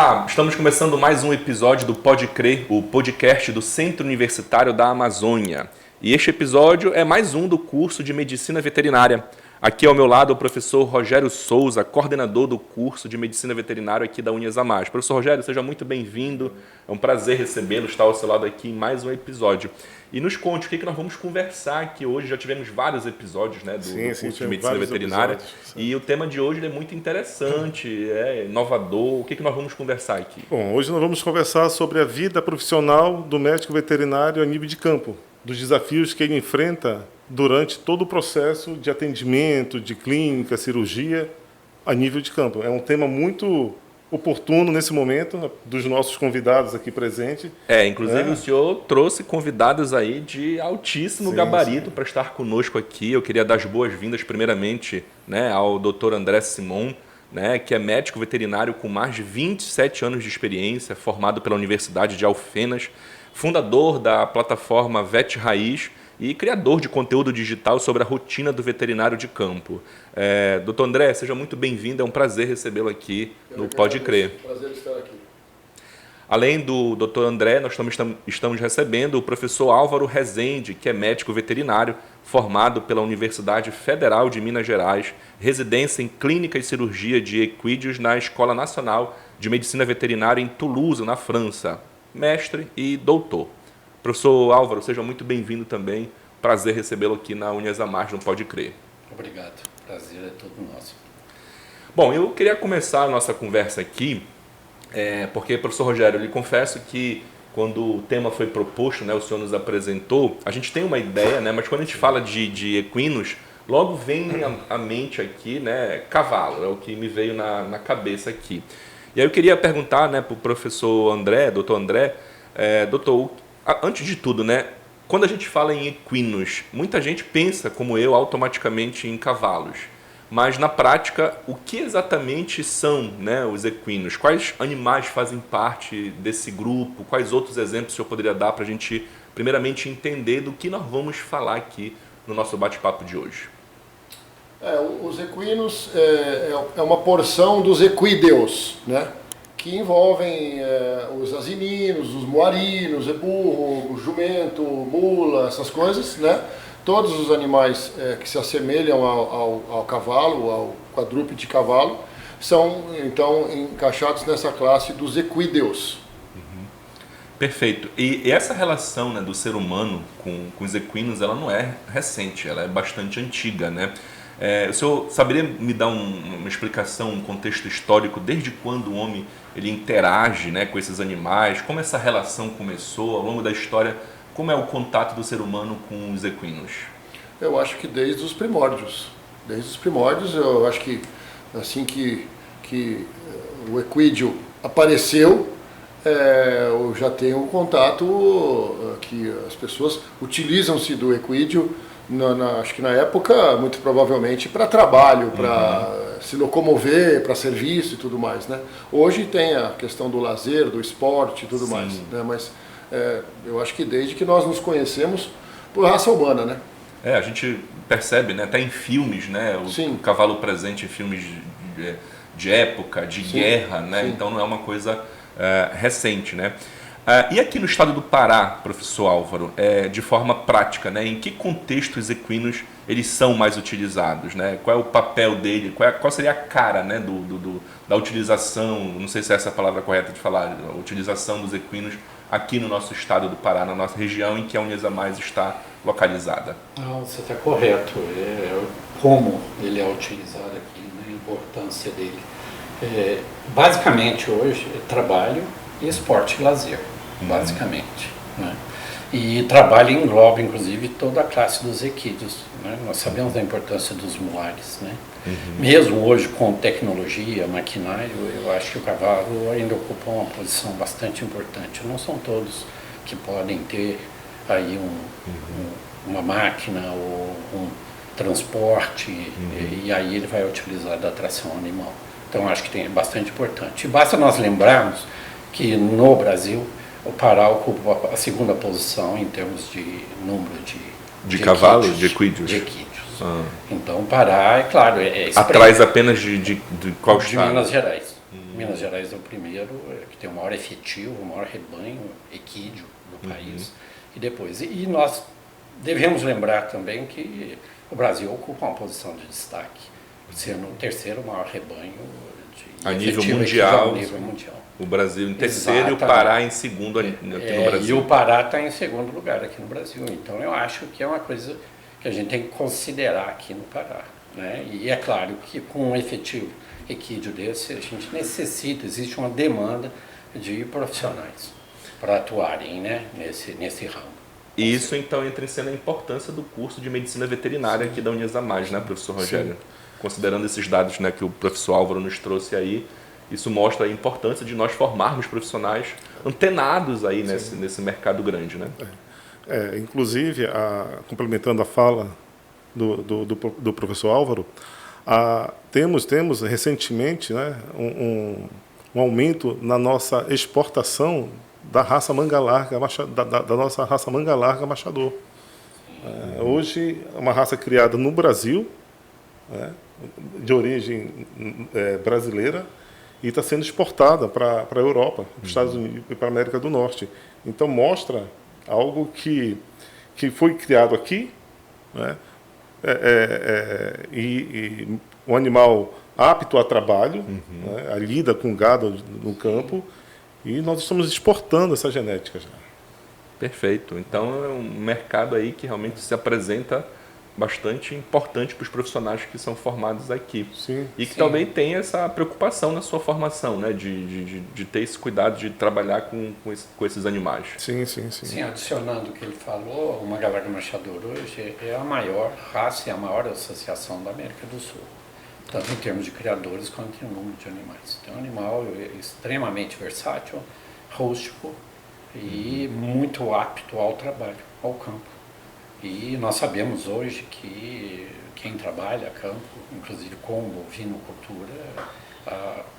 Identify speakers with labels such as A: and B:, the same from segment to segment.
A: Olá, estamos começando mais um episódio do Pode Crer, o podcast do Centro Universitário da Amazônia. E este episódio é mais um do curso de Medicina Veterinária. Aqui ao meu lado o professor Rogério Souza, coordenador do curso de Medicina Veterinária aqui da UniESA+. Professor Rogério, seja muito bem-vindo. É um prazer recebê-lo, estar ao seu lado aqui em mais um episódio. E nos conte o que nós vamos conversar aqui hoje. Já tivemos vários episódios do curso de Medicina Veterinária. E o tema de hoje é muito interessante, é inovador. O que nós vamos conversar aqui?
B: Bom, hoje nós vamos conversar sobre a vida profissional do médico veterinário a nível de campo, dos desafios que ele enfrenta durante todo o processo de atendimento, de clínica, cirurgia, a nível de campo. É um tema muito oportuno nesse momento, dos nossos convidados aqui presentes.
A: Inclusive o senhor trouxe convidados aí de altíssimo gabarito para estar conosco aqui. Eu queria dar as boas-vindas primeiramente, ao Dr. André Simon, que é médico veterinário com mais de 27 anos de experiência, formado pela Universidade de Alfenas, fundador da plataforma Vet Raiz e criador de conteúdo digital sobre a rotina do veterinário de campo. Doutor André, seja muito bem-vindo, é um prazer recebê-lo aqui no Pode Crer.
C: Prazer estar aqui.
A: Além do doutor André, nós estamos recebendo o professor Álvaro Rezende, que é médico veterinário, formado pela Universidade Federal de Minas Gerais, residência em Clínica e Cirurgia de Equídeos na Escola Nacional de Medicina Veterinária em Toulouse, na França, mestre e doutor. Professor Álvaro, seja muito bem-vindo também. Prazer recebê-lo aqui na UniESA+, no Pode Crer.
C: Obrigado. Prazer é todo nosso.
A: Bom, eu queria começar a nossa conversa aqui, porque, professor Rogério, eu lhe confesso que quando o tema foi proposto, o senhor nos apresentou, a gente tem uma ideia, mas quando a gente fala de equinos, logo vem à mente aqui, cavalo, é o que me veio na cabeça aqui. E aí eu queria perguntar para o professor André, doutor André, doutor, antes de tudo, quando a gente fala em equinos, muita gente pensa, como eu, automaticamente em cavalos. Mas, na prática, o que exatamente são os equinos? Quais animais fazem parte desse grupo? Quais outros exemplos o senhor poderia dar para a gente, primeiramente, entender do que nós vamos falar aqui no nosso bate-papo de hoje?
C: Os equinos é uma porção dos equídeos, que envolvem os asininos, os moarinos, burro, o jumento, mula, essas coisas, Todos os animais que se assemelham ao cavalo, ao quadrúpede de cavalo, são então encaixados nessa classe dos equídeos.
A: Perfeito. E essa relação do ser humano com os equinos, ela não é recente, ela é bastante antiga, O senhor saberia me dar uma explicação, um contexto histórico, desde quando o homem ele interage com esses animais, como essa relação começou ao longo da história, como é o contato do ser humano com os equinos?
C: Eu acho que desde os primórdios. Desde os primórdios, eu acho que assim que o equídeo apareceu, eu já tenho um contato que as pessoas utilizam-se do equídeo, acho que na época, muito provavelmente, para trabalho, para se locomover, para serviço e tudo mais. Hoje tem a questão do lazer, do esporte e tudo mais. Mas eu acho que desde que nós nos conhecemos, por raça humana.
A: A gente percebe, até em filmes, o cavalo presente em filmes de época, de guerra, Então não é uma coisa recente, E aqui no estado do Pará, professor Álvaro, de forma prática, em que contexto os equinos eles são mais utilizados? Qual é o papel dele? Qual seria a cara da utilização, não sei se é essa a palavra correta de falar, a utilização dos equinos aqui no nosso estado do Pará, na nossa região em que a UniESA+ está localizada?
D: Não, você está correto. Como ele é utilizado aqui, a importância dele. Basicamente hoje é trabalho e esporte e lazer, basicamente. E trabalho engloba inclusive toda a classe dos equídeos. Nós sabemos da importância dos muares. Mesmo hoje com tecnologia, maquinário, eu acho que o cavalo ainda ocupa uma posição bastante importante. Não são todos que podem ter aí uma máquina ou um transporte, e aí ele vai utilizar da tração animal. Então acho que é bastante importante. E basta nós lembrarmos que no Brasil o Pará ocupa a segunda posição em termos de número
A: de cavalos, de equídeos.
D: Então o Pará, é claro,
A: atrás apenas de qual estado?
D: De Minas Gerais. Minas Gerais é o primeiro que tem o maior efetivo, o maior rebanho equídeo do país. E depois, e nós devemos lembrar também que o Brasil ocupa uma posição de destaque, sendo o terceiro maior rebanho
A: a nível mundial. O Brasil em terceiro. Exatamente. E o Pará em segundo aqui no Brasil.
D: E o Pará está em segundo lugar aqui no Brasil. Então eu acho que é uma coisa que a gente tem que considerar aqui no Pará, né? E é claro que com um efetivo equídeo desse, a gente existe uma demanda de profissionais para atuarem, né, nesse ramo.
A: E isso então entra em cena a importância do curso de medicina veterinária aqui da Unisamage, né, professor Rogério? Sim. Considerando esses dados, né, que o professor Álvaro nos trouxe aí, isso mostra a importância de nós formarmos profissionais antenados aí nesse mercado grande, né?
B: Inclusive, complementando a fala do professor Álvaro, temos recentemente, né, um aumento na nossa exportação da raça manga larga, da nossa raça manga larga machador. Hoje, é uma raça criada no Brasil, né, de origem brasileira, e está sendo exportada para a Europa, para os Estados Unidos e para a América do Norte. Então, mostra algo que foi criado aqui, né, e um animal apto a trabalho, né, lida com gado no campo, e nós estamos exportando essa genética já.
A: Perfeito. Então, é um mercado aí que realmente se apresenta bastante importante para os profissionais que são formados aqui.
B: Sim,
A: e que também tem essa preocupação na sua formação, né? De ter esse cuidado de trabalhar com esses animais.
D: Sim, adicionando o que ele falou, o manga larga machador hoje é a maior raça e a maior associação da América do Sul, tanto em termos de criadores quanto em número de animais. Então é um animal extremamente versátil, rústico e muito apto ao trabalho, ao campo. E nós sabemos hoje que quem trabalha a campo, inclusive com bovinocultura,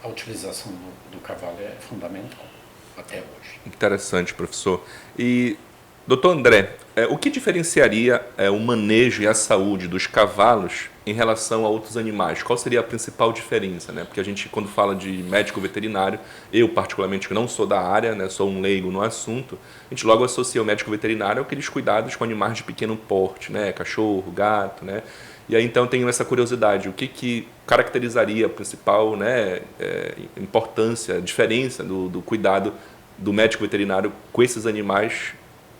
D: a utilização do cavalo é fundamental até hoje.
A: Interessante, professor. E, doutor André, o que diferenciaria o manejo e a saúde dos cavalos em relação a outros animais? Qual seria a principal diferença, né? Porque a gente, quando fala de médico veterinário, eu particularmente que não sou da área, né, sou um leigo no assunto, a gente logo associa o médico veterinário àqueles cuidados com animais de pequeno porte, né, cachorro, gato, né? E aí então tenho essa curiosidade, o que caracterizaria a principal, né, importância, a diferença do cuidado do médico veterinário com esses animais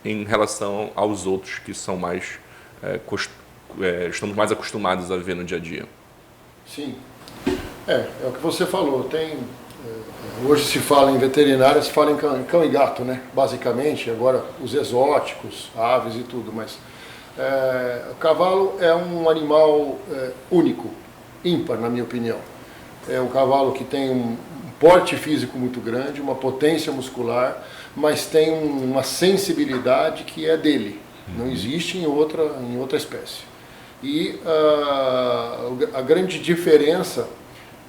A: em relação aos outros que são mais estamos mais acostumados a ver no dia a dia?
C: Sim, é o que você falou. Hoje se fala em veterinária, se fala em cão e gato, né? Basicamente, agora os exóticos, aves e tudo, mas o cavalo é um animal único, ímpar, na minha opinião. É um cavalo que tem um porte físico muito grande, uma potência muscular, mas tem uma sensibilidade que é dele, não existe em outra espécie. E a grande diferença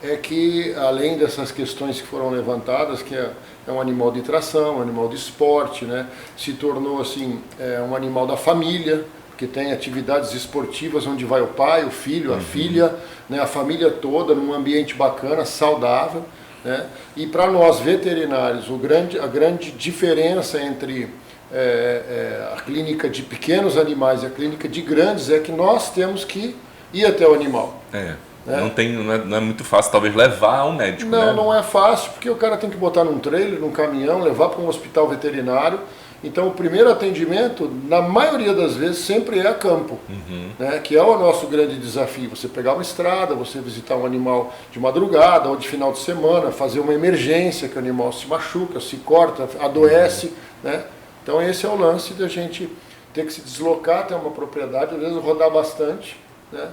C: é que, além dessas questões que foram levantadas, que é um animal de tração, um animal de esporte, né, se tornou assim, um animal da família, que tem atividades esportivas onde vai o pai, o filho, a filha, né, a família toda num ambiente bacana, saudável, né? E para nós veterinários, a grande diferença entre a clínica de pequenos animais e a clínica de grandes é que nós temos que ir até o animal.
A: Né? Não é muito fácil, talvez, levar ao médico.
C: Não,
A: né?
C: Não é fácil, porque o cara tem que botar num trailer, num caminhão, levar para um hospital veterinário. Então, o primeiro atendimento, na maioria das vezes, sempre é a campo, né? Que é o nosso grande desafio. Você pegar uma estrada, você visitar um animal de madrugada ou de final de semana, fazer uma emergência, que o animal se machuca, se corta, adoece, né? Então, esse é o lance da gente ter que se deslocar até uma propriedade, às vezes rodar bastante, né?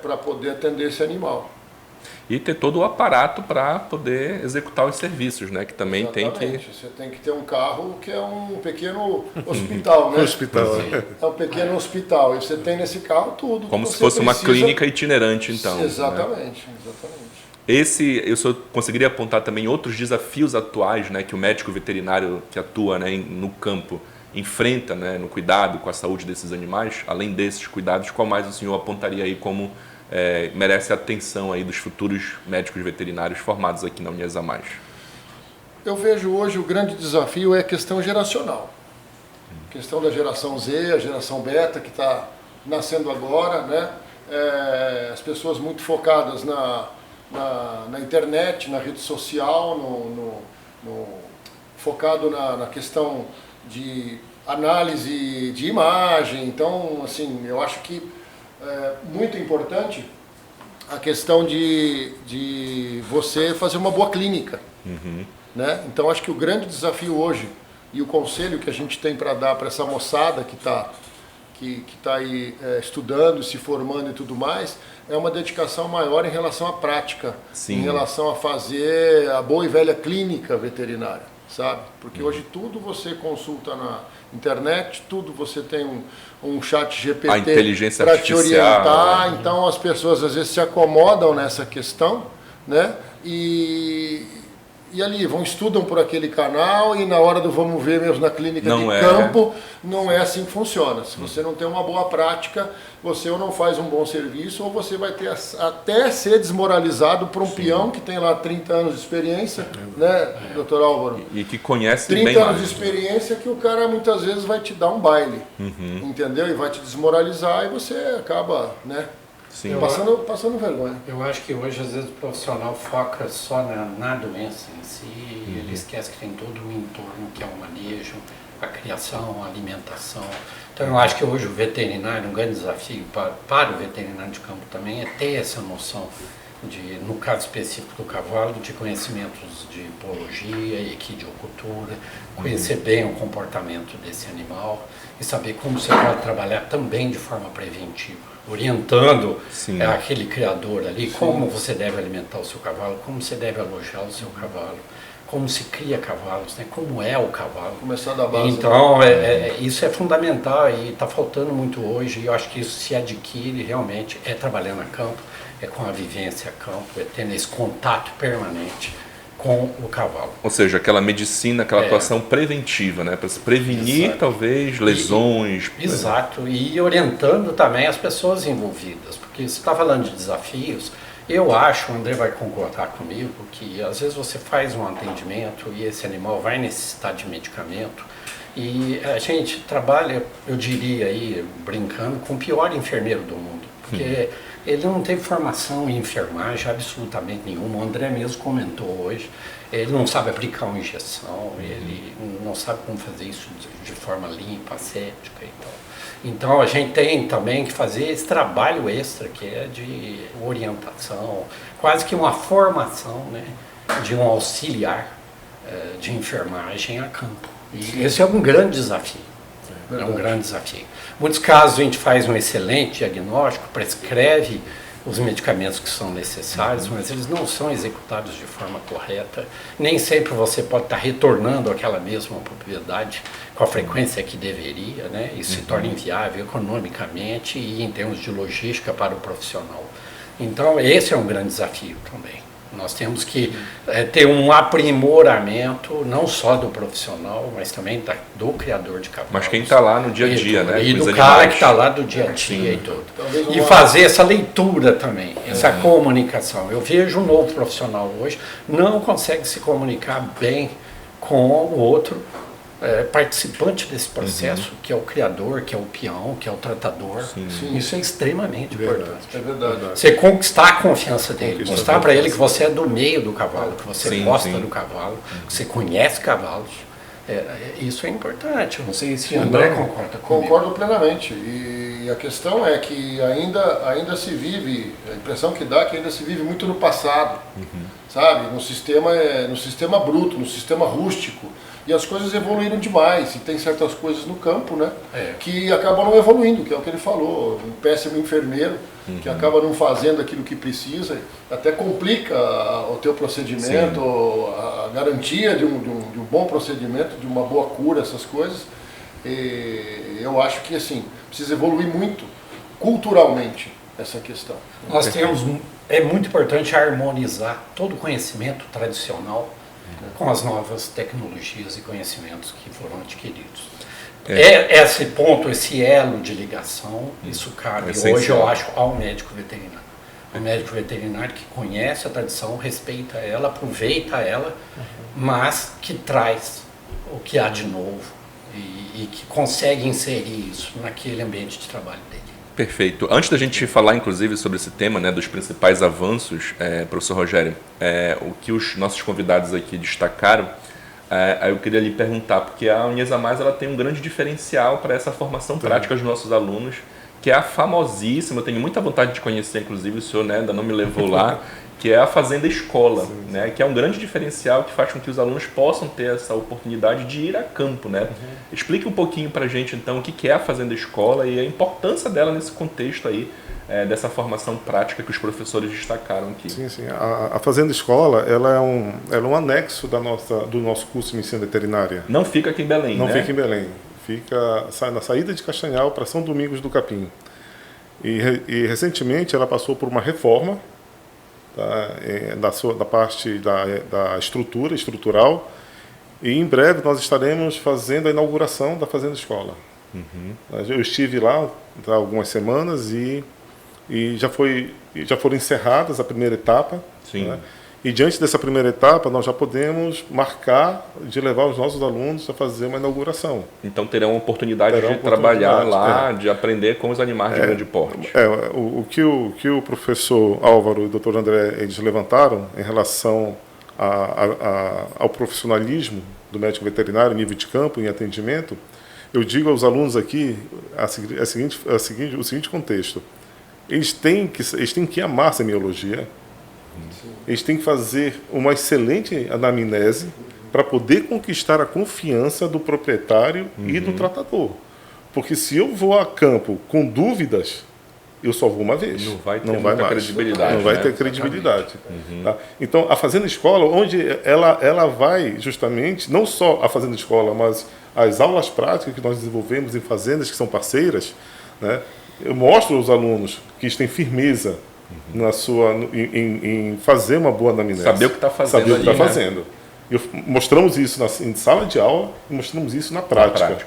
C: Para poder atender esse animal.
A: E ter todo o aparato para poder executar os serviços, né? Que também
C: Exatamente. Você tem que ter um carro que é um pequeno hospital, né? É um pequeno hospital. E você tem nesse carro tudo.
A: Como se fosse uma clínica itinerante, então.
C: Exatamente,
A: né?
C: Exatamente.
A: Eu só conseguiria apontar também outros desafios atuais, né? Que o médico veterinário que atua, né, no campo enfrenta, né? No cuidado com a saúde desses animais. Além desses cuidados, qual mais o senhor apontaria aí como merece a atenção aí dos futuros médicos veterinários formados aqui na Uniesa+.
C: Eu vejo hoje o grande desafio é a questão geracional. A questão da geração Z, a geração beta, que está nascendo agora, né? As pessoas muito focadas na internet, na rede social, focado na questão de análise de imagem. Então, assim, eu acho que é muito importante a questão de você fazer uma boa clínica. Né? Então, acho que o grande desafio hoje e o conselho que a gente tem para dar para essa moçada que está aí estudando, se formando e tudo mais, é uma dedicação maior em relação à prática,
A: Sim.
C: em relação a fazer a boa e velha clínica veterinária, sabe? Porque hoje tudo você consulta na internet, tudo você tem um chat GPT para te orientar, então as pessoas às vezes se acomodam nessa questão, né? E ali estudam por aquele canal e na hora do vamos ver mesmo na clínica campo, não é assim que funciona. Se você não tem uma boa prática, você ou não faz um bom serviço ou você vai ter até ser desmoralizado por um peão que tem lá 30 anos de experiência, né, doutor Álvaro?
A: E que conhece
C: 30
A: bem
C: anos
A: mais,
C: de experiência que o cara muitas vezes vai te dar um baile, entendeu? E vai te desmoralizar e você acaba, né?
A: Sim.
C: Passando vergonha.
D: Eu acho que hoje, às vezes, o profissional foca só na doença em si, ele esquece que tem todo um entorno que é o manejo, a criação, a alimentação. Então, eu acho que hoje o veterinário, um grande desafio para o veterinário de campo também é ter essa noção no caso específico do cavalo, de conhecimentos de biologia e equidiocultura, conhecer bem o comportamento desse animal e saber como você pode trabalhar também de forma preventiva, orientando aquele criador ali, como você deve alimentar o seu cavalo, como você deve alojar o seu cavalo, como se cria cavalos, né? Como é o cavalo.
C: Começar da base.
D: Então, isso é fundamental e está faltando muito hoje, e eu acho que isso se adquire realmente, trabalhando a campo, com a vivência a campo, tendo esse contato permanente com o cavalo.
A: Ou seja, aquela medicina, aquela atuação preventiva, né? Para se prevenir, talvez, lesões.
D: Exato, e orientando também as pessoas envolvidas, porque você está falando de desafios, eu acho, o André vai concordar comigo, que às vezes você faz um atendimento e esse animal vai necessitar de medicamento, e a gente trabalha, eu diria aí, brincando, com o pior enfermeiro do mundo, porque ele não teve formação em enfermagem absolutamente nenhuma. O André mesmo comentou hoje. Ele não sabe aplicar uma injeção, ele não sabe como fazer isso de forma limpa, aséptica e tal. Então a gente tem também que fazer esse trabalho extra que é de orientação, quase que uma formação, né, de um auxiliar de enfermagem a campo. E esse é um grande desafio. É um grande desafio. Em muitos casos a gente faz um excelente diagnóstico, prescreve os medicamentos que são necessários, mas eles não são executados de forma correta. Nem sempre você pode estar retornando aquela mesma propriedade com a frequência que deveria, né? Isso se torna inviável economicamente e em termos de logística para o profissional. Então esse é um grande desafio também. Nós temos que ter um aprimoramento, não só do profissional, mas também do criador de cavalos.
A: Mas quem está lá no dia a dia, né?
D: E do cara que está lá do dia a dia e tudo. E fazer essa leitura também, essa comunicação. Eu vejo um novo profissional hoje, não consegue se comunicar bem com o outro participante desse processo, que é o criador, que é o peão, que é o tratador. Sim. Isso é extremamente importante.
C: É verdade.
D: Você conquistar a confiança dele, mostrar para ele que você é do meio do cavalo, que você gosta do cavalo, que você conhece cavalos. Isso é importante. Eu não sei se o André concorda comigo.
C: Concordo plenamente. E a questão é que ainda se vive, a impressão que dá é que ainda se vive muito no passado, sabe? No sistema bruto, no sistema rústico. E as coisas evoluíram demais, e tem certas coisas no campo, né, que acabam não evoluindo, que é o que ele falou, um péssimo enfermeiro, que acaba não fazendo aquilo que precisa, até complica o teu procedimento, a garantia de um bom procedimento, de uma boa cura, essas coisas. E eu acho que, assim, precisa evoluir muito, culturalmente, essa questão.
D: Nós é muito importante harmonizar todo o conhecimento tradicional com as novas tecnologias e conhecimentos que foram adquiridos. Esse ponto, esse elo de ligação, isso cabe hoje, eu acho, ao médico veterinário. O médico veterinário que conhece a tradição, respeita ela, aproveita ela, mas que traz o que há de novo e que consegue inserir isso naquele ambiente de trabalho dele.
A: Perfeito. Antes da gente falar, inclusive, sobre esse tema, né, dos principais avanços, professor Rogério, o que os nossos convidados aqui destacaram, eu queria lhe perguntar, porque a Unhas a Mais ela tem um grande diferencial para essa formação prática dos nossos alunos, que é a famosíssima, eu tenho muita vontade de conhecer, inclusive o senhor, né, ainda não me levou lá, que é a Fazenda Escola, né, que é um grande diferencial que faz com que os alunos possam ter essa oportunidade de ir a campo, né? Explique um pouquinho para a gente, então, o que é a Fazenda Escola e a importância dela nesse contexto aí, dessa formação prática que os professores destacaram aqui.
B: Sim, sim. A Fazenda Escola, ela é um anexo do nosso curso de medicina veterinária.
A: Não fica aqui em Belém,
B: Não
A: né?
B: fica em Belém. Fica na saída de Castanhal para São Domingos do Capim. E recentemente ela passou por uma reforma, tá, da parte da estrutural, e em breve nós estaremos fazendo a inauguração da Fazenda Escola. Eu estive lá há algumas semanas e já foram encerradas a primeira etapa.
A: Sim.
B: Né? E diante dessa primeira etapa, nós já podemos marcar de levar os nossos alunos a fazer uma inauguração.
A: Então terão a oportunidade de trabalhar lá, de aprender com os animais de grande porte.
B: O que o professor Álvaro e o doutor André eles levantaram em relação ao profissionalismo do médico veterinário, nível de campo, em atendimento, eu digo aos alunos aqui o seguinte contexto. Eles têm que amar a semiologia. Eles têm que fazer uma excelente anamnese para poder conquistar a confiança do proprietário e do tratador. Porque se eu vou a campo com dúvidas, eu só vou uma vez.
A: Não vai ter muita credibilidade.
B: Não vai ter credibilidade. Tá? Então, a Fazenda Escola, onde ela vai justamente, não só a Fazenda Escola, mas as aulas práticas que nós desenvolvemos em fazendas que são parceiras, né? Eu mostro aos alunos que eles têm firmeza em fazer uma boa anamnese.
A: Saber o que está fazendo.
B: Saber o que está
A: né?
B: fazendo. Mostramos isso em sala de aula e mostramos isso na prática.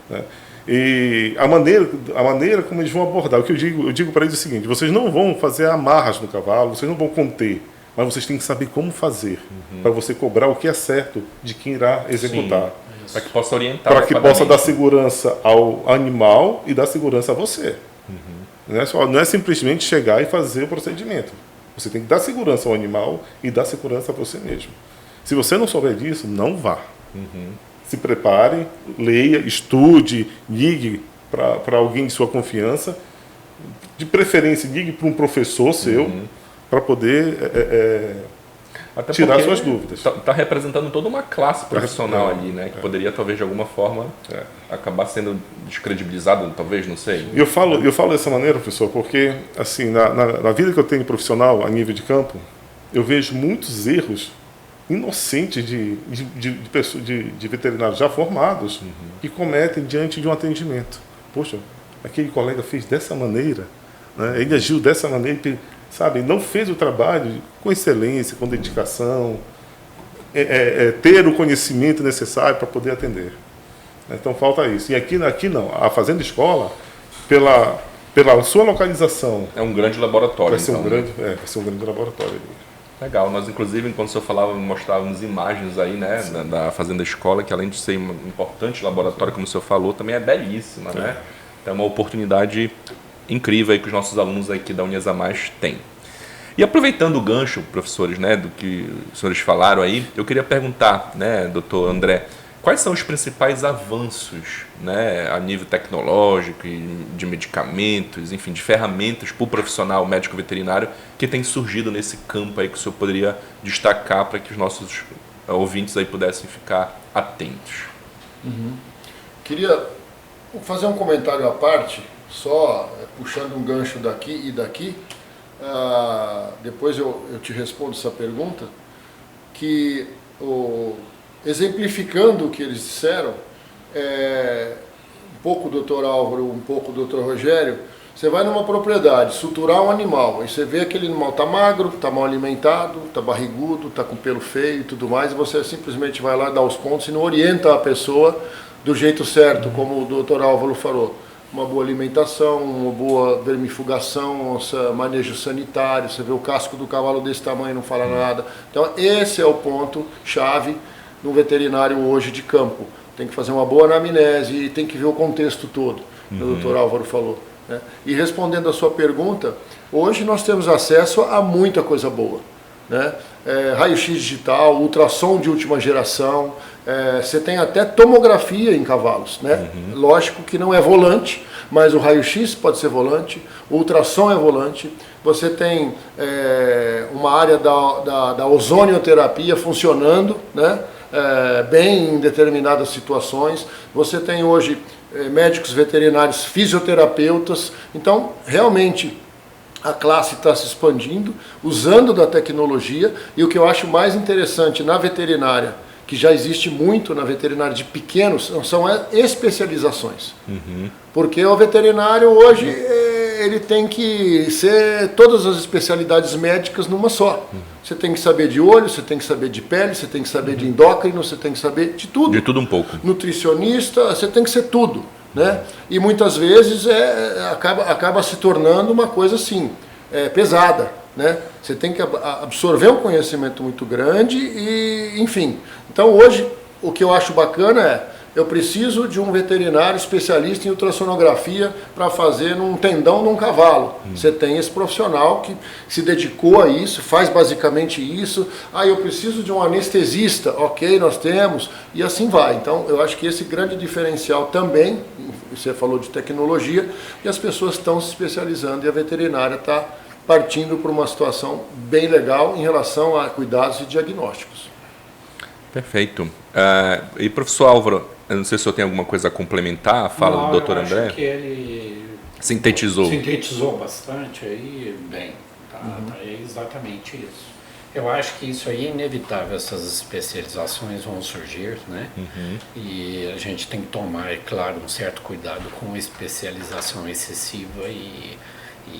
B: Né? E a maneira como eles vão abordar, o que eu digo para eles é o seguinte: vocês não vão fazer amarras no cavalo, vocês não vão conter, mas vocês têm que saber como fazer para você cobrar o que é certo de quem irá executar.
A: Para que possa orientar.
B: Para que possa dar segurança ao animal e dar segurança a você. Não é simplesmente chegar e fazer o procedimento. Você tem que dar segurança ao animal e dar segurança a você mesmo. Se você não souber disso, não vá. Se prepare, leia, estude, ligue para alguém de sua confiança. De preferência, ligue para um professor seu para poder tirar suas dúvidas.
A: Está representando toda uma classe profissional ali, né? Que poderia, talvez, de alguma forma, acabar sendo descredibilizado, talvez, não sei.
B: Eu falo dessa maneira, professor, porque assim, na vida que eu tenho profissional, a nível de campo, eu vejo muitos erros inocentes de veterinários já formados que cometem diante de um atendimento. Poxa, aquele colega fez dessa maneira, né? Ele agiu dessa maneira, sabe, não fez o trabalho com excelência, com dedicação, ter o conhecimento necessário para poder atender. Então falta isso. E aqui não. A Fazenda Escola, pela sua localização,
A: é um grande laboratório.
B: Vai ser um grande laboratório.
A: Legal. Nós, inclusive, enquanto o senhor falava, mostrávamos imagens aí, né, da Fazenda Escola, que além de ser um importante laboratório, como o senhor falou, também é belíssima, né? Então é uma oportunidade incrível aí que os nossos alunos aqui da Unhas a Mais têm. E aproveitando o gancho, professores, né, do que os senhores falaram aí, eu queria perguntar, né, doutor André, quais são os principais avanços, né, a nível tecnológico e de medicamentos, enfim, de ferramentas para o profissional médico veterinário que tem surgido nesse campo aí que o senhor poderia destacar para que os nossos ouvintes aí pudessem ficar atentos?
C: Queria fazer um comentário à parte, só puxando um gancho daqui e daqui, depois eu te respondo essa pergunta, que exemplificando o que eles disseram, um pouco o Dr. Álvaro, um pouco o Dr. Rogério, você vai numa propriedade, suturar um animal, aí você vê que aquele animal está magro, está mal alimentado, está barrigudo, está com pelo feio e tudo mais, e você simplesmente vai lá dar os pontos e não orienta a pessoa do jeito certo, como o Dr. Álvaro falou. uma boa alimentação, uma boa vermifugação, manejo sanitário. Você vê o casco do cavalo desse tamanho e não fala nada. Então esse é o ponto chave no veterinário hoje de campo. Tem que fazer uma boa anamnese e tem que ver o contexto todo, que o Dr. Álvaro falou, né? E respondendo a sua pergunta, hoje nós temos acesso a muita coisa boa, né? Raio-x digital, ultrassom de última geração, você tem até tomografia em cavalos, né? Lógico que não é volante, mas o raio-x pode ser volante, o ultrassom é volante, você tem uma área da ozonioterapia funcionando, né? Bem em determinadas situações, você tem hoje médicos veterinários, fisioterapeutas, então realmente a classe está se expandindo, usando da tecnologia, e o que eu acho mais interessante na veterinária, que já existe muito na veterinária de pequenos, são especializações. Porque o veterinário hoje, ele tem que ser todas as especialidades médicas numa só. Você tem que saber de olho, você tem que saber de pele, você tem que saber de endócrino, você tem que saber de tudo.
A: De tudo um pouco.
C: Nutricionista, você tem que ser tudo, né? E muitas vezes acaba se tornando uma coisa assim, pesada, né? Você tem que absorver um conhecimento muito grande e, enfim. Então hoje, o que eu acho bacana eu preciso de um veterinário especialista em ultrassonografia para fazer um tendão num cavalo. Você tem esse profissional que se dedicou a isso, faz basicamente isso. Eu preciso de um anestesista, ok, nós temos, e assim vai. Então, eu acho que esse grande diferencial também, você falou de tecnologia, e as pessoas estão se especializando, e a veterinária está partindo para uma situação bem legal em relação a cuidados e diagnósticos.
A: Perfeito. E professor Álvaro, eu não sei se o senhor tem alguma coisa a complementar, fala do Dr. André.
D: Acho que ele
A: sintetizou
D: bastante aí, bem, é exatamente isso. Eu acho que isso aí é inevitável, essas especializações vão surgir, né? E a gente tem que tomar, é claro, um certo cuidado com a especialização excessiva e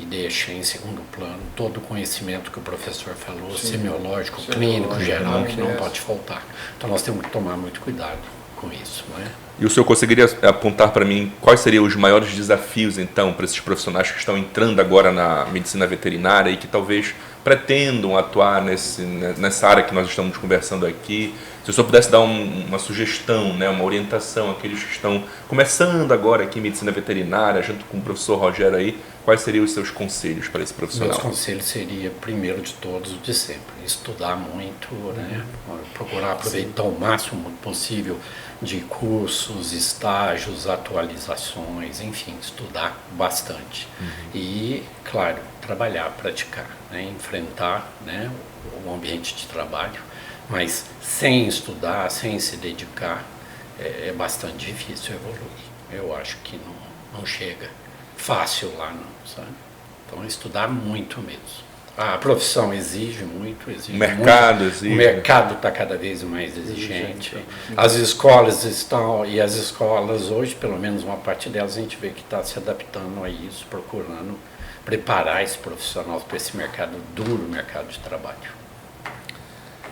D: deixa em segundo plano todo o conhecimento que o professor falou, semiológico, clínico, geral, que não pode faltar. Então nós temos que tomar muito cuidado com isso, não é?
A: E o senhor conseguiria apontar para mim quais seriam os maiores desafios, então, para esses profissionais que estão entrando agora na medicina veterinária e que talvez pretendam atuar nessa área que nós estamos conversando aqui? Se o senhor pudesse dar uma sugestão, né, uma orientação àqueles que estão começando agora aqui em medicina veterinária, junto com o professor Rogério aí, quais seriam os seus conselhos para esse profissional?
D: Meus conselhos seria, primeiro de todos, o de sempre, estudar muito, né, procurar aproveitar o máximo possível de cursos, estágios, atualizações, enfim, estudar bastante. E, claro, trabalhar, praticar, né, enfrentar, né, o ambiente de trabalho, mas sem estudar, sem se dedicar, é bastante difícil evoluir. Eu acho que não chega fácil lá, não, sabe? Então, estudar muito mesmo. A profissão exige muito,
A: o mercado exige.
D: O mercado está cada vez mais exigente. As escolas estão, e as escolas hoje, pelo menos uma parte delas, a gente vê que está se adaptando a isso, procurando preparar esse profissional para esse mercado duro, mercado de trabalho.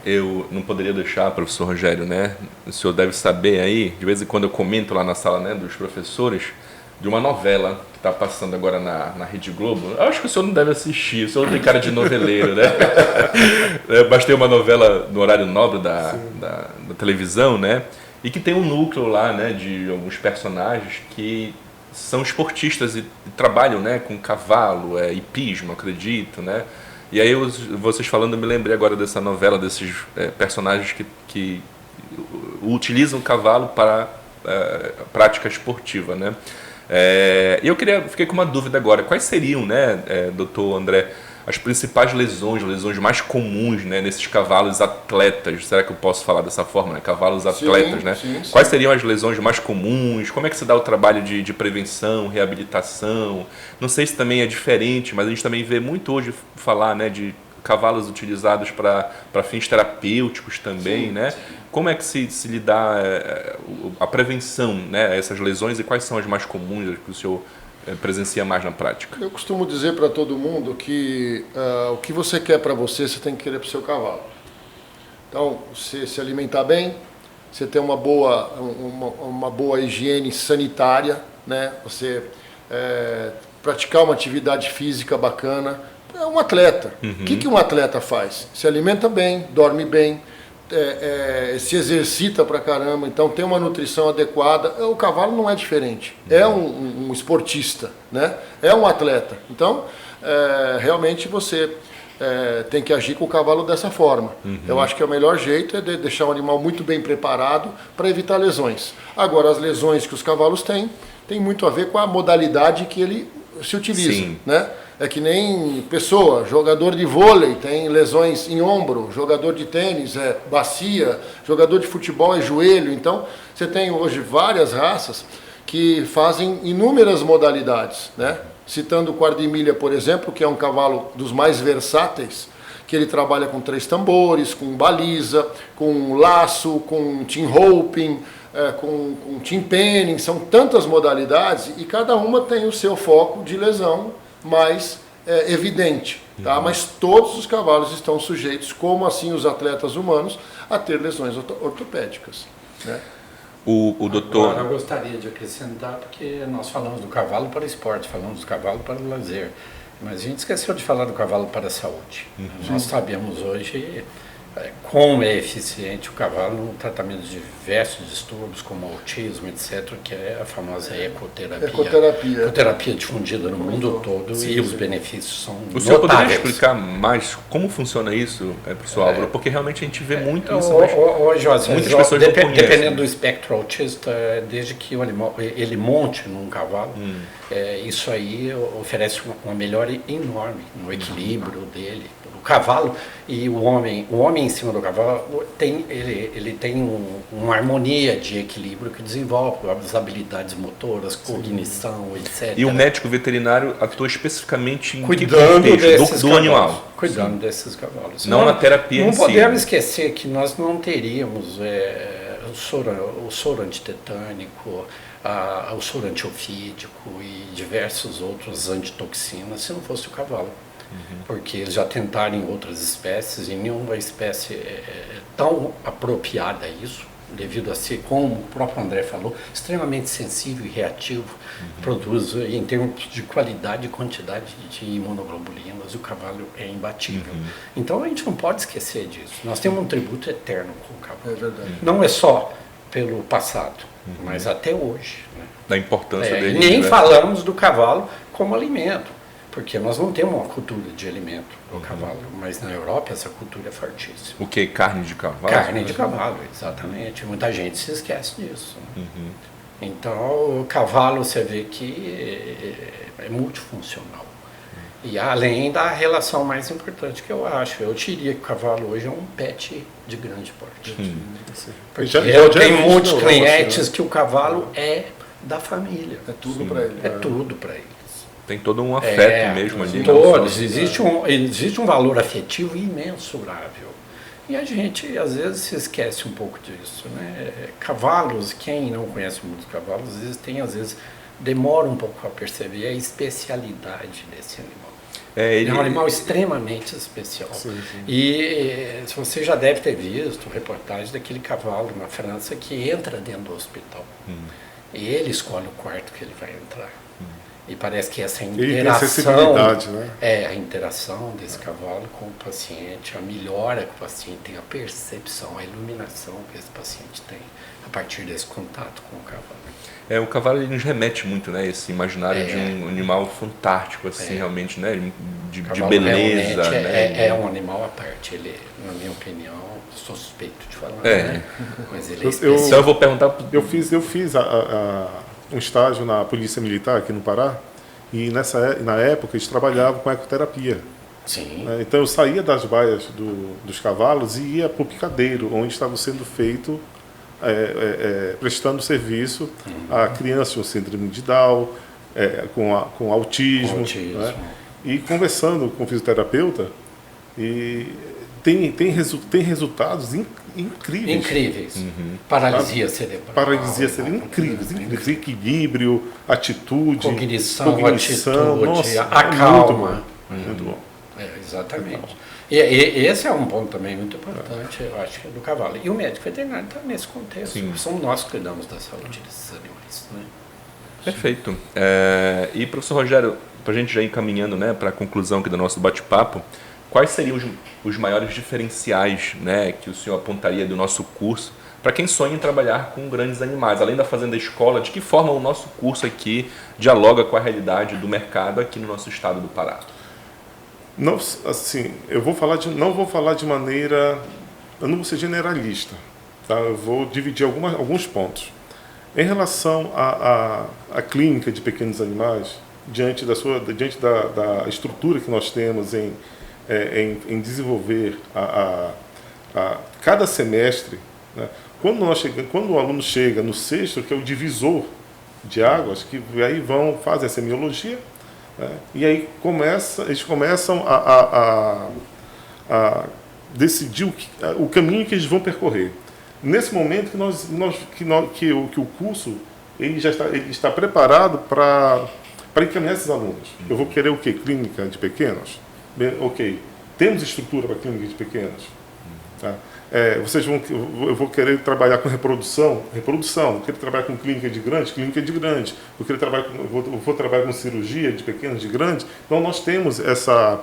A: Eu não poderia deixar, professor Rogério, né? O senhor deve saber aí, de vez em quando eu comento lá na sala, né, dos professores, de uma novela que está passando agora na Rede Globo. Eu acho que o senhor não deve assistir, o senhor tem cara de noveleiro, né? Mas tem uma novela no horário nobre da televisão, né? E que tem um núcleo lá, né, de alguns personagens que são esportistas e trabalham, né, com cavalo, hipismo, acredito, né? E aí, vocês falando, eu me lembrei agora dessa novela, desses personagens que utilizam o cavalo para prática esportiva, né? E eu fiquei com uma dúvida agora, quais seriam, né, doutor André, as principais lesões mais comuns, né, nesses cavalos atletas? Será que eu posso falar dessa forma, né? Cavalos atletas, sim, né? Sim. Quais seriam as lesões mais comuns? Como é que se dá o trabalho de prevenção, reabilitação? Não sei se também é diferente, mas a gente também vê muito hoje falar, né, de cavalos utilizados para fins terapêuticos também, sim, né? Sim. Como é que se lhe dá a prevenção, né, a essas lesões, e quais são as mais comuns que o senhor presencia mais na prática?
C: Eu costumo dizer para todo mundo que o que você quer para você tem que querer para o seu cavalo. Então, você se alimentar bem, você ter uma boa higiene sanitária, né? Você praticar uma atividade física bacana. É um atleta. O que um atleta faz? Se alimenta bem, dorme bem, se exercita pra caramba, então tem uma nutrição adequada. O cavalo não é diferente. É um esportista, né? É um atleta. Então, realmente você tem que agir com o cavalo dessa forma. Eu acho que o melhor jeito é deixar o animal muito bem preparado para evitar lesões. Agora, as lesões que os cavalos têm, tem muito a ver com a modalidade que ele se utiliza.
A: Sim.
C: Né? É que nem pessoa, jogador de vôlei tem lesões em ombro, jogador de tênis é bacia, jogador de futebol é joelho. Então, você tem hoje várias raças que fazem inúmeras modalidades, né? Citando o Quardimilha, por exemplo, que é um cavalo dos mais versáteis, que ele trabalha com 3 tambores, com baliza, com laço, com team roping, com team penning, são tantas modalidades e cada uma tem o seu foco de lesão mais evidente, tá? Mas todos os cavalos estão sujeitos, como assim os atletas humanos, a ter lesões ortopédicas, né?
A: O doutor...
D: Agora, eu gostaria de acrescentar, porque nós falamos do cavalo para o esporte, falamos do cavalo para o lazer, mas a gente esqueceu de falar do cavalo para a saúde. Nós sabemos hoje como é eficiente o cavalo no tratamento de diversos distúrbios, como autismo, etc., que é a famosa ecoterapia. Ecoterapia difundida no mundo todo. Sim, e os benefícios são notáveis.
A: O senhor poderia explicar mais como funciona isso, professor Álvaro? Porque realmente a gente vê muito isso, mas muitas pessoas não conhecem.
D: Dependendo do espectro autista, desde que o animal ele monte num cavalo, isso aí oferece uma melhora enorme no equilíbrio dele. O cavalo e o homem em cima do cavalo ele tem uma harmonia de equilíbrio que desenvolve as habilidades motoras, cognição, etc.
A: E o médico veterinário atua especificamente em
D: cuidando
A: que contexto do animal?
D: Cuidando desses cavalos.
A: Não na terapia em si.
D: Não podemos esquecer que nós não teríamos o soro antitetânico, o soro antiofídico e diversos outros antitoxinas se não fosse o cavalo. Porque eles já tentaram em outras espécies e nenhuma espécie é tão apropriada a isso, devido a ser, como o próprio André falou, extremamente sensível e reativo, produz em termos de qualidade e quantidade de imunoglobulinas, o cavalo é imbatível. Então a gente não pode esquecer disso. Nós temos um tributo eterno com o cavalo.
C: É verdade.
D: Não é só pelo passado, mas até hoje. Né?
A: Da importância dele.
D: Nem falamos do cavalo como alimento. Porque nós não temos uma cultura de alimento do cavalo, mas na Europa essa cultura é fortíssima.
A: O que? Carne de cavalo?
D: Carne de cavalo, exatamente. Muita gente se esquece disso. Então, o cavalo você vê que é multifuncional. E além da relação mais importante que eu acho, eu diria que o cavalo hoje é um pet de grande porte. Porque eu tenho muitos clientes que o cavalo é da família.
C: É tudo para ele.
D: É tudo para ele.
A: Tem todo um afeto mesmo ali.
D: Todos. Existe um valor afetivo imensurável. E a gente, às vezes, se esquece um pouco disso. Né? Cavalos, quem não conhece muito cavalos, às vezes, demora um pouco a perceber a especialidade desse animal. É um animal extremamente especial. Sim. E você já deve ter visto reportagem daquele cavalo na França que entra dentro do hospital. E ele escolhe o quarto que ele vai entrar. E parece que essa interação,
B: né?
D: A interação desse cavalo com o paciente, a melhora que o paciente tem, a percepção, a iluminação que esse paciente tem a partir desse contato com o cavalo.
A: O cavalo ele nos remete muito, né? Esse imaginário de um animal fantástico, assim, realmente, né? De beleza. Né?
D: É um animal à parte, ele, na minha opinião, sou suspeito de falar, né? Mas ele é especial.
A: Então eu vou perguntar...
B: Eu fiz um estágio na Polícia Militar aqui no Pará e na época eles trabalhavam com ecoterapia.
D: Sim.
B: Então eu saía das baias dos cavalos e ia para o picadeiro, onde estava sendo feito, prestando serviço a crianças com síndrome de Down, com autismo. Né? E conversando com o fisioterapeuta, tem resultados incríveis.
D: Paralisia cerebral.
B: Paralisia cerebral, incríveis. Equilíbrio, atitude,
D: cognição,
B: nossa,
D: a calma.
B: Muito bom.
D: Exatamente. E esse é um ponto também muito importante, eu acho, do cavalo. E o médico veterinário está nesse contexto. Somos nós que cuidamos da saúde desses animais. Né?
A: Perfeito. E, professor Rogério, para a gente já ir caminhando, né, para a conclusão aqui do nosso bate-papo, quais seriam os maiores diferenciais, né, que o senhor apontaria do nosso curso para quem sonha em trabalhar com grandes animais? Além da Fazenda Escola, de que forma o nosso curso aqui dialoga com a realidade do mercado aqui no nosso estado do Pará?
B: Não, assim, não vou falar de maneira, eu não vou ser generalista, tá? Eu vou dividir alguns pontos. Em relação à clínica de pequenos animais, diante da estrutura que nós temos em desenvolver cada semestre, né? Quando o aluno chega no sexto, que é o divisor de águas, que aí fazem a semiologia, né? E aí eles começam a decidir o caminho que eles vão percorrer. Nesse momento que o curso ele está preparado para encaminhar esses alunos. Eu vou querer o quê? Clínica de pequenos? Bem, ok. Temos estrutura para clínica de pequenos? Tá? Eu vou querer trabalhar com reprodução, vou querer trabalhar com clínica de grande, vou trabalhar com cirurgia de pequenos, de grandes. Então nós temos essa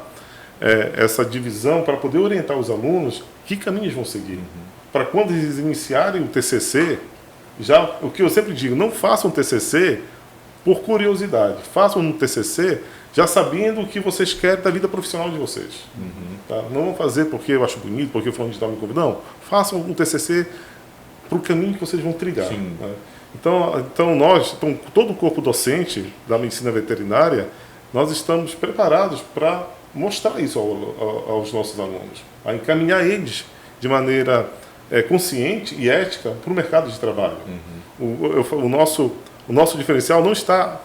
B: divisão para poder orientar os alunos que caminhos vão seguir. Para quando eles iniciarem o TCC, o que eu sempre digo, não façam TCC por curiosidade, façam um TCC já sabendo o que vocês querem da vida profissional de vocês. Tá? Não vão fazer porque eu acho bonito, porque o fulano de tal me convidou. Não, façam um TCC para o caminho que vocês vão trilhar. Né? Então, todo o corpo docente da medicina veterinária, nós estamos preparados para mostrar isso aos nossos alunos, a encaminhar eles de maneira consciente e ética para o mercado de trabalho. O nosso diferencial não está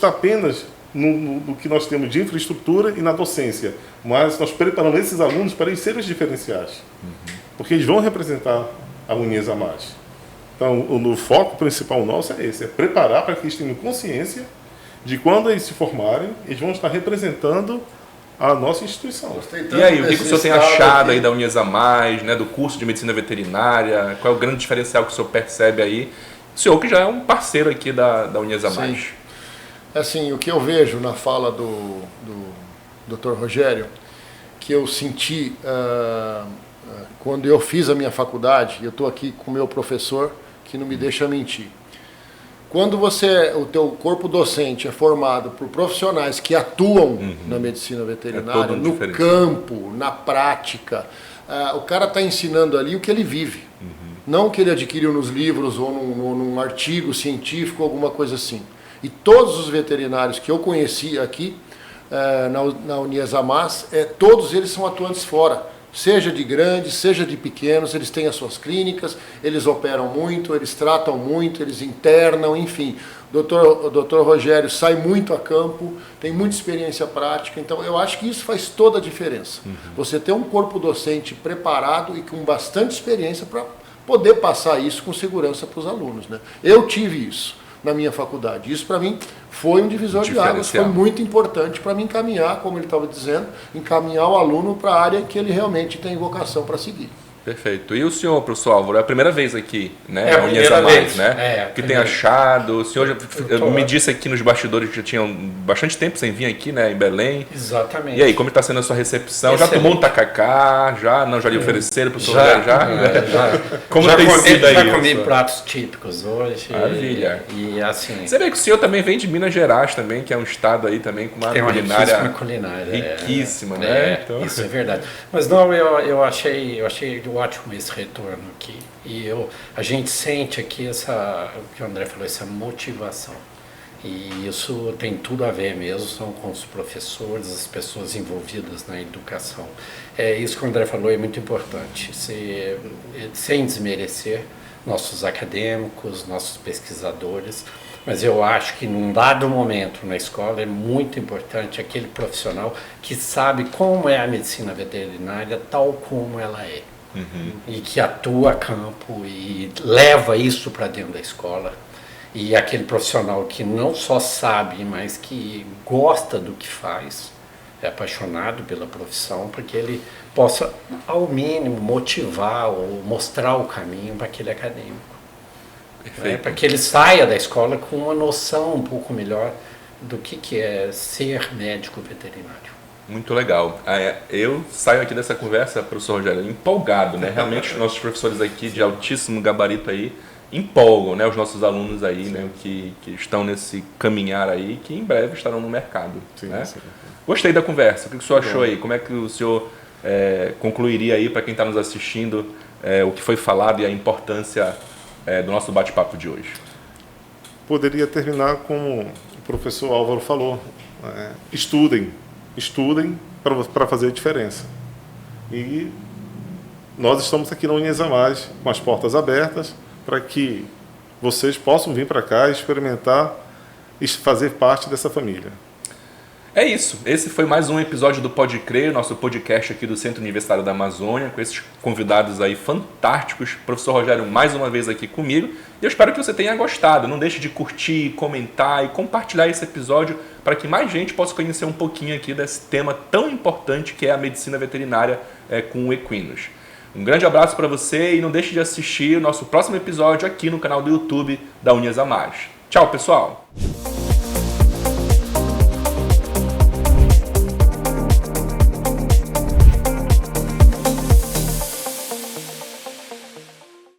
B: apenas no que nós temos de infraestrutura e na docência, mas nós preparamos esses alunos para eles serem os diferenciais, porque eles vão representar a Uniesa Mais. Então, o foco principal nosso é esse, é preparar para que eles tenham consciência de quando eles se formarem, eles vão estar representando a nossa instituição.
A: E aí, o que o senhor tem achado aí da Uniesa Mais, né, do curso de medicina veterinária? Qual é o grande diferencial que o senhor percebe aí? O senhor que já é um parceiro aqui da Uniesa Mais.
C: Assim, o que eu vejo na fala do Dr. Rogério, que eu senti quando eu fiz a minha faculdade, eu estou aqui com o meu professor, que não me deixa mentir. Quando o teu corpo docente é formado por profissionais que atuam na medicina veterinária, no campo, na prática, o cara está ensinando ali o que ele vive. Não o que ele adquiriu nos livros ou num artigo científico, alguma coisa assim. E todos os veterinários que eu conheci aqui na Uniesa Mais, todos eles são atuantes fora. Seja de grandes, seja de pequenos, eles têm as suas clínicas, eles operam muito, eles tratam muito, eles internam, enfim. O doutor Rogério sai muito a campo, tem muita experiência prática, então eu acho que isso faz toda a diferença. Você ter um corpo docente preparado e com bastante experiência para poder passar isso com segurança para os alunos, né? Eu tive isso na minha faculdade. Isso para mim foi um divisor de águas, foi muito importante para me encaminhar, como ele estava dizendo, encaminhar o aluno para a área que ele realmente tem vocação para seguir.
A: Perfeito. E o senhor, professor Álvaro, é a primeira vez aqui, né?
D: É a primeira vez,
A: né? O que tem achado? O senhor me disse aqui nos bastidores que já tinha bastante tempo sem vir aqui, né? Em Belém.
D: Exatamente.
A: E aí, como está sendo a sua recepção?
D: Excelente.
A: Já tomou um tacacá? Já lhe ofereceram para o senhor?
D: Já.
A: Como tem sido aí?
D: Já comi pratos típicos hoje.
A: Maravilha.
D: E assim...
A: Você vê que o senhor também vem de Minas Gerais também, que é um estado aí também com uma culinária riquíssima, né?
D: Então... Isso é verdade. Mas não, eu achei ótimo esse retorno aqui. E a gente sente aqui o que o André falou, essa motivação. E isso tem tudo a ver mesmo com os professores, as pessoas envolvidas na educação. Isso que o André falou é muito importante, sem desmerecer nossos acadêmicos, nossos pesquisadores, mas eu acho que num dado momento na escola é muito importante aquele profissional que sabe como é a medicina veterinária tal como ela é. E que atua a campo e leva isso para dentro da escola. E aquele profissional que não só sabe, mas que gosta do que faz, é apaixonado pela profissão, para que ele possa, ao mínimo, motivar ou mostrar o caminho para aquele acadêmico. né? Para que ele saia da escola com uma noção um pouco melhor do que é ser médico veterinário.
A: Muito legal. Eu saio aqui dessa conversa, professor Rogério, empolgado, né? Realmente os nossos professores aqui de altíssimo gabarito aí empolgam, né? Os nossos alunos aí, né? Que estão nesse caminhar aí, que em breve estarão no mercado.
B: Sim,
A: né?
B: sim.
A: Gostei da conversa. O que o senhor achou aí? Como é que o senhor concluiria aí para quem está nos assistindo o que foi falado e a importância do nosso bate-papo de hoje?
B: Poderia terminar como o professor Álvaro falou. Estudem para fazer a diferença. E nós estamos aqui na Unhas a Mais com as portas abertas para que vocês possam vir para cá, experimentar e fazer parte dessa família.
A: É isso. Esse foi mais um episódio do Pode Crer, nosso podcast aqui do Centro Universitário da Amazônia, com esses convidados aí fantásticos. Professor Rogério, mais uma vez aqui comigo. E eu espero que você tenha gostado. Não deixe de curtir, comentar e compartilhar esse episódio para que mais gente possa conhecer um pouquinho aqui desse tema tão importante que é a medicina veterinária com equinos. Um grande abraço para você e não deixe de assistir o nosso próximo episódio aqui no canal do YouTube da Unhas a Mais. Tchau, pessoal!